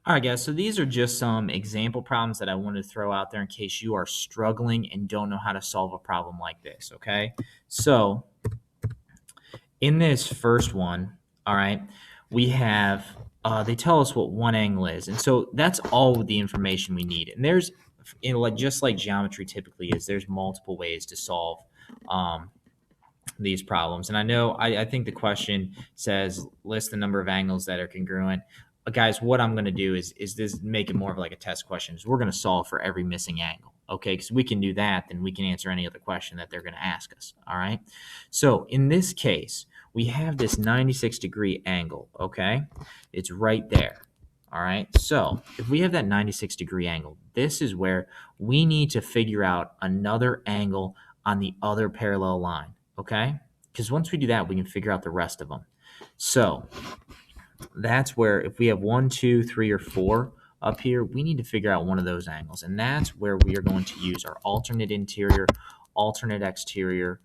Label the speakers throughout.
Speaker 1: All right, guys, so these are just some example problems that I wanted to throw out there in case you are struggling and don't know how to solve a problem like this, okay? So in this first one, all right, we have, they tell us what one angle is. And so that's all the information we need. And there's, like just like geometry typically is, there's multiple ways to solve um, these problems. And I know, I think the question says list the number of angles that are congruent. Guys, what I'm going to do is this make it more of like a test question. We're going to solve for every missing angle. Okay, because we can do that, then we can answer any other question that they're going to ask us. All right. So in this case, we have this 96-degree angle. Okay, it's right there. All right. So if we have that 96-degree angle, this is where we need to figure out another angle on the other parallel line. Okay, because once we do that, we can figure out the rest of them. So that's where if we have 1, 2, 3, or 4 up here, we need to figure out one of those angles. And that's where we are going to use our alternate interior, alternate exterior,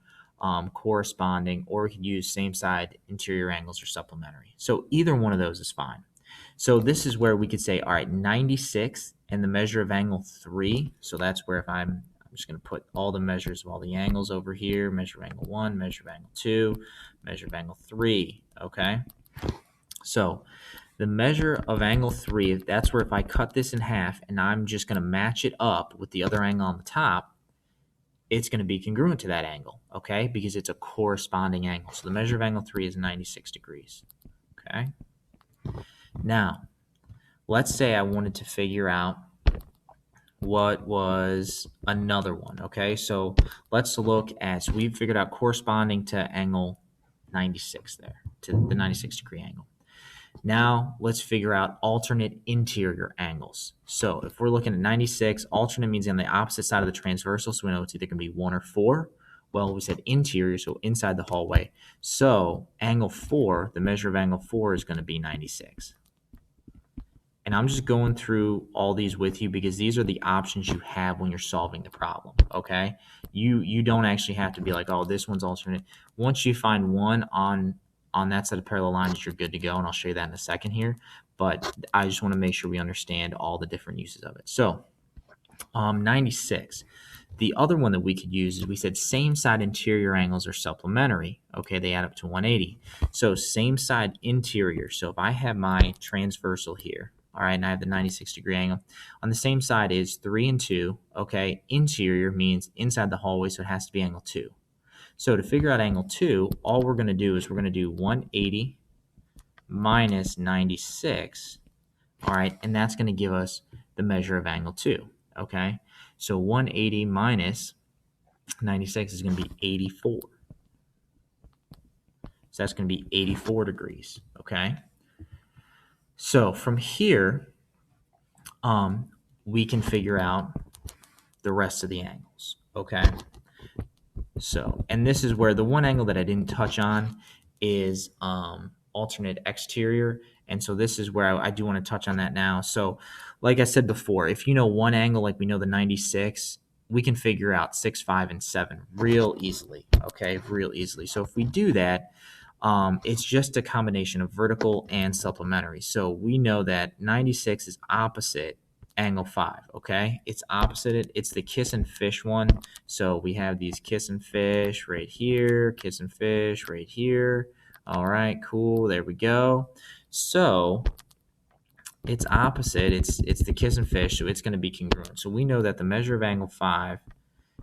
Speaker 1: corresponding, or we could use same side interior angles or supplementary. So either one of those is fine. So this is where we could say, all right, 96 and the measure of angle 3. So that's where if I'm just going to put all the measures of all the angles over here, measure of angle 1, measure of angle 2, measure of angle 3, okay? So the measure of angle 3, that's where if I cut this in half and I'm just going to match it up with the other angle on the top, it's going to be congruent to that angle, okay? Because it's a corresponding angle. So the measure of angle 3 is 96 degrees, okay? Now, let's say I wanted to figure out what was another one, okay? So let's look at, so we've figured out corresponding to angle 96 there, to the 96-degree angle. Now let's figure out alternate interior angles. So if we're looking at 96, alternate means on the opposite side of the transversal, so we know it's either going to be 1 or 4. Well, we said interior, so inside the hallway. So angle 4, the measure of angle 4 is going to be 96. And I'm just going through all these with you because these are the options you have when you're solving the problem, okay? You don't actually have to be like, oh, this one's alternate. Once you find one on that set of parallel lines, you're good to go, and I'll show you that in a second here. But I just want to make sure we understand all the different uses of it. So 96. The other one that we could use is we said same side interior angles are supplementary. Okay, they add up to 180. So same side interior. So if I have my transversal here, all right, and I have the 96-degree angle. On the same side is 3 and 2. Okay, interior means inside the hallway, so it has to be angle 2. So to figure out angle 2, all we're going to do is we're going to do 180 minus 96. All right, and that's going to give us the measure of angle 2. Okay, so 180 minus 96 is going to be 84. So that's going to be 84 degrees. Okay. So from here, we can figure out the rest of the angles. Okay. So, and this is where the one angle that I didn't touch on is alternate exterior. And so this is where I do want to touch on that now. So like I said before, if you know one angle, like we know the 96, we can figure out 6, 5, and 7 real easily. Okay, real easily. So if we do that, it's just a combination of vertical and supplementary. So we know that 96 is opposite angle 5, okay? It's opposite it. It's the kiss and fish one. So we have these kiss and fish right here, kiss and fish right here. All right, cool. There we go. So it's opposite. It's the kiss and fish, so it's going to be congruent. So we know that the measure of angle 5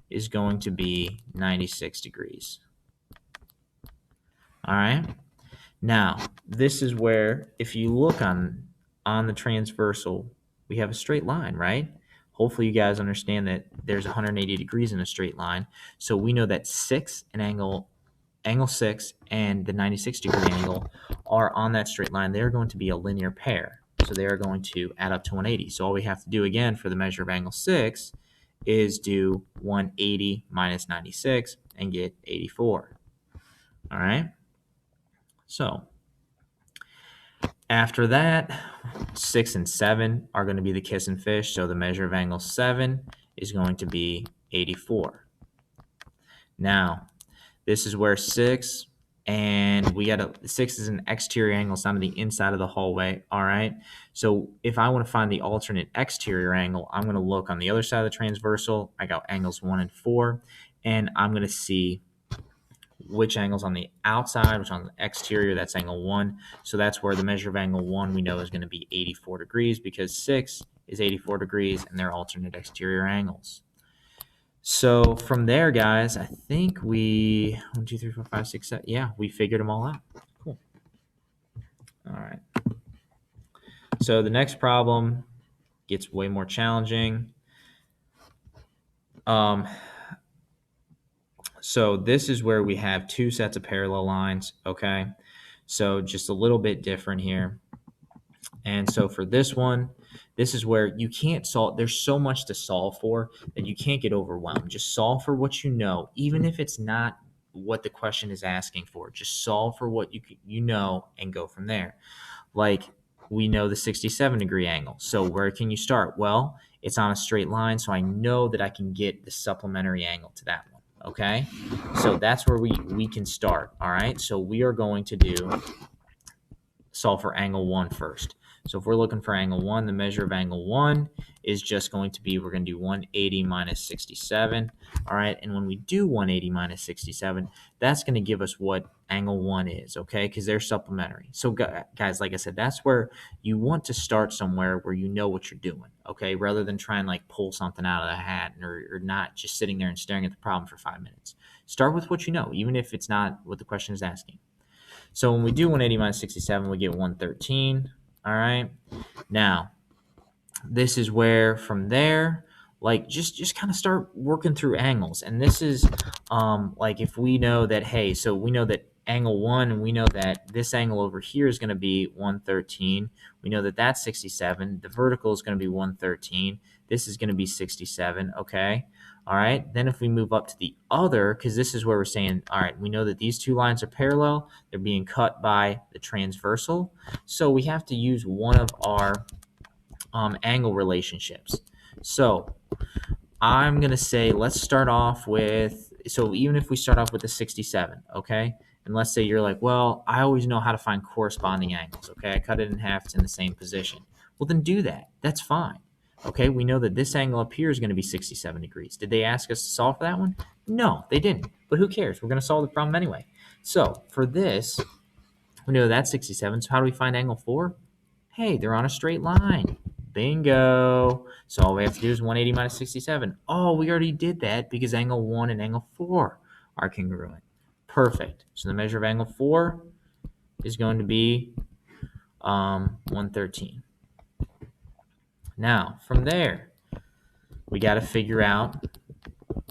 Speaker 1: is going to be 96 degrees. All right. Now, this is where if you look on the transversal, we have a straight line, right? Hopefully you guys understand that there's 180 degrees in a straight line. So we know that 6 and angle 6 and the 96-degree angle are on that straight line. They're going to be a linear pair. So they are going to add up to 180. So all we have to do again for the measure of angle 6 is do 180 minus 96 and get 84. All right. So after that, 6 and 7 are going to be the kiss and fish. So the measure of angle 7 is going to be 84. Now, this is where 6 and we got 6 is an exterior angle. It's not on the inside of the hallway. All right. So if I want to find the alternate exterior angle, I'm going to look on the other side of the transversal. I got angles 1 and 4, and I'm going to see which angle's on the outside, which on the exterior. That's angle 1. So that's where the measure of angle 1 we know is going to be 84 degrees because 6 is 84 degrees, and they're alternate exterior angles. So from there, guys, I think we 1, 2, 3, 4, 5, 6, 7. Yeah, we figured them all out. Cool. All right. So the next problem gets way more challenging. So this is where we have 2 sets of parallel lines. Okay. So just a little bit different here. And so for this one, this is where you can't solve. There's so much to solve for that you can't get overwhelmed. Just solve for what you know, even if it's not what the question is asking for. Just solve for what you know and go from there. Like we know the 67 degree angle. So where can you start? Well, it's on a straight line, so I know that I can get the supplementary angle to that one. Okay, so that's where we can start. All right, so we are going to solve for angle 1 first. So if we're looking for angle 1, the measure of angle 1 is just going to be, we're going to do 180 minus 67. All right, and when we do 180 minus 67, that's going to give us what angle 1 is, okay, because they're supplementary. So guys, like I said, that's where you want to start somewhere where you know what you're doing, okay, rather than try and like pull something out of the hat or not just sitting there and staring at the problem for 5 minutes. Start with what you know, even if it's not what the question is asking. So when we do 180 minus 67, we get 113. All right. Now, this is where from there, like just kind of start working through angles. And this is like if we know that, hey, so we know that angle 1, and we know that this angle over here is going to be 113. We know that that's 67. The vertical is going to be 113. This is going to be 67. Okay. All right, then if we move up to the other, because this is where we're saying, all right, we know that these 2 lines are parallel. They're being cut by the transversal. So we have to use one of our angle relationships. So I'm going to say, let's start off with, so even if we start off with the 67, okay? And let's say you're like, well, I always know how to find corresponding angles, okay? I cut it in half, it's in the same position. Well, then do that. That's fine. Okay, we know that this angle up here is going to be 67 degrees. Did they ask us to solve for that one? No, they didn't. But who cares? We're going to solve the problem anyway. So for this, we know that's 67. So how do we find angle 4? Hey, they're on a straight line. Bingo. So all we have to do is 180 minus 67. Oh, we already did that because angle 1 and angle 4 are congruent. Perfect. So the measure of angle 4 is going to be 113. Now, from there, we got to figure out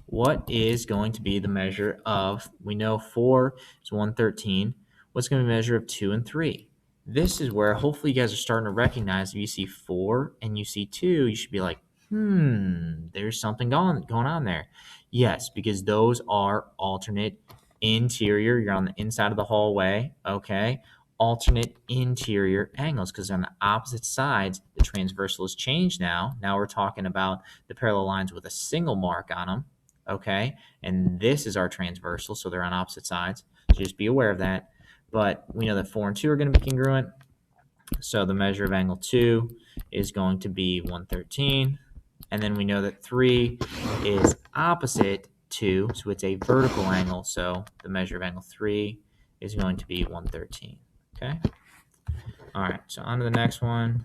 Speaker 1: what is going to be the measure of, we know 4 is 113. What's going to be the measure of 2 and 3? This is where hopefully you guys are starting to recognize if you see 4 and you see 2, you should be like, there's something going on there. Yes, because those are alternate interior. You're on the inside of the hallway, okay? Alternate interior angles, because on the opposite sides, the transversal has changed now. Now we're talking about the parallel lines with a single mark on them, okay? And this is our transversal, so they're on opposite sides. So just be aware of that. But we know that 4 and 2 are going to be congruent. So the measure of angle 2 is going to be 113. And then we know that 3 is opposite 2, so it's a vertical angle. So the measure of angle 3 is going to be 113. Okay? All right, so on to the next one.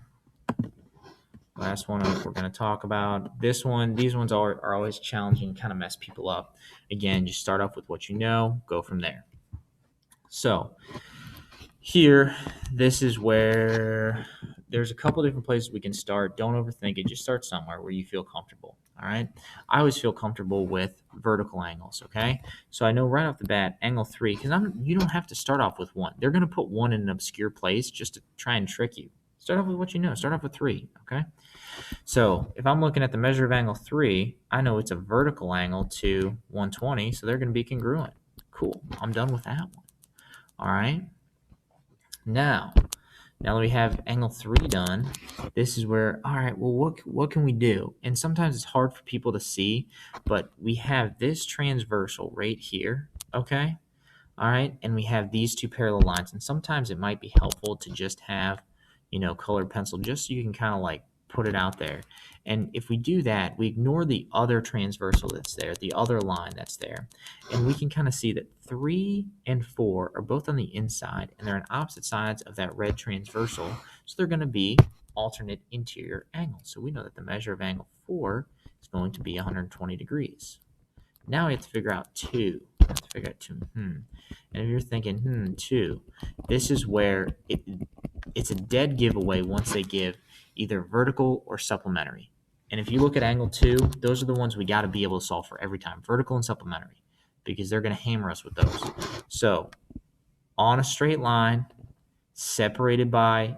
Speaker 1: Last one we're going to talk about. This one, these ones are always challenging, kind of mess people up. Again, just start off with what you know, go from there. So here, this is where there's a couple different places we can start. Don't overthink it. Just start somewhere where you feel comfortable. All right. I always feel comfortable with vertical angles. Okay. So I know right off the bat, angle 3, because you don't have to start off with 1. They're going to put 1 in an obscure place just to try and trick you. Start off with what you know. Start off with 3. Okay. So if I'm looking at the measure of angle 3, I know it's a vertical angle to 120. So they're going to be congruent. Cool. I'm done with that one. All right. Now that we have angle 3 done, this is where, all right, well, what can we do? And sometimes it's hard for people to see, but we have this transversal right here, okay? All right, and we have these two parallel lines, and sometimes it might be helpful to just have, colored pencil, just so you can kind of like put it out there. And if we do that, we ignore the other transversal that's there, the other line that's there, and we can kind of see that 3 and 4 are both on the inside, and they're on opposite sides of that red transversal, so they're going to be alternate interior angles. So we know that the measure of angle 4 is going to be 120 degrees. Now we have to figure out 2. We have to figure out 2. And if you're thinking, 2, this is where it's a dead giveaway once they give either vertical or supplementary. And if you look at angle 2, those are the ones we got to be able to solve for every time, vertical and supplementary, because they're going to hammer us with those. So on a straight line, separated by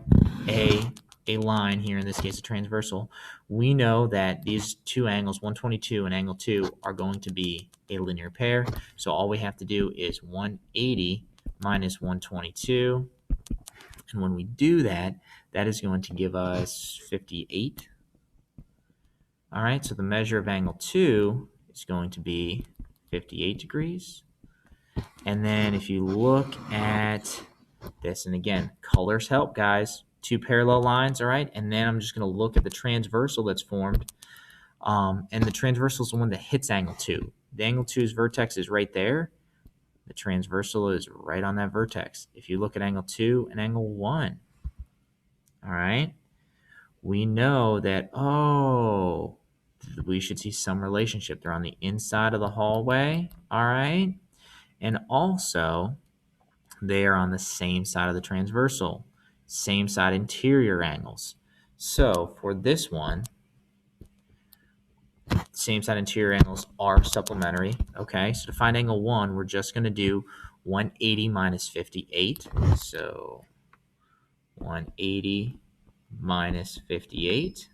Speaker 1: a line here, in this case a transversal, we know that these two angles, 122 and angle 2, are going to be a linear pair. So all we have to do is 180 minus 122. And when we do that, that is going to give us 58. All right, so the measure of angle 2 is going to be 58 degrees. And then if you look at this, and again, colors help, guys. 2 parallel lines, all right? And then I'm just going to look at the transversal that's formed. And the transversal is the one that hits angle 2. The angle 2's vertex is right there. The transversal is right on that vertex. If you look at angle 2 and angle 1, all right, we know that, we should see some relationship. They're on the inside of the hallway, all right? And also, they are on the same side of the transversal, same side interior angles. So for this one, same side interior angles are supplementary. Okay, so to find angle 1, we're just going to do 180 minus 58. So 180 minus 58.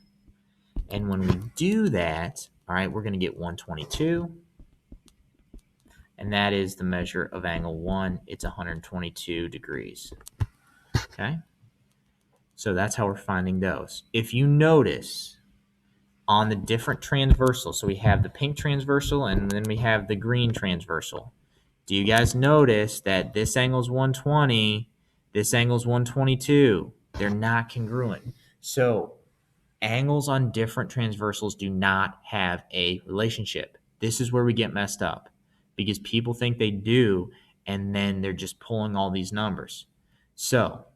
Speaker 1: And when we do that, all right, we're going to get 122. And that is the measure of angle 1. It's 122 degrees. Okay, so that's how we're finding those. If you notice on the different transversals, so we have the pink transversal and then we have the green transversal. Do you guys notice that this angle is 120, this angle is 122? They're not congruent. So angles on different transversals do not have a relationship. This is where we get messed up, because people think they do, and then they're just pulling all these numbers. So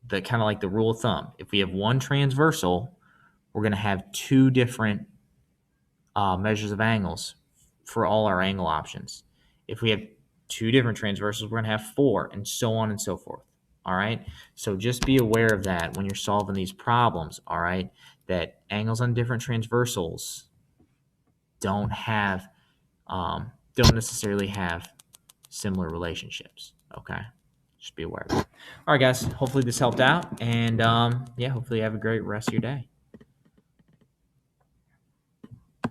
Speaker 1: the kind of like the rule of thumb, if we have one transversal, we're going to have 2 different measures of angles for all our angle options. If we have 2 different transversals, we're going to have 4, and so on and so forth. All right, so just be aware of that when you're solving these problems. All right, that angles on different transversals don't necessarily have similar relationships. Okay, just be aware of that. All right, guys, hopefully this helped out, and hopefully you have a great rest of your day.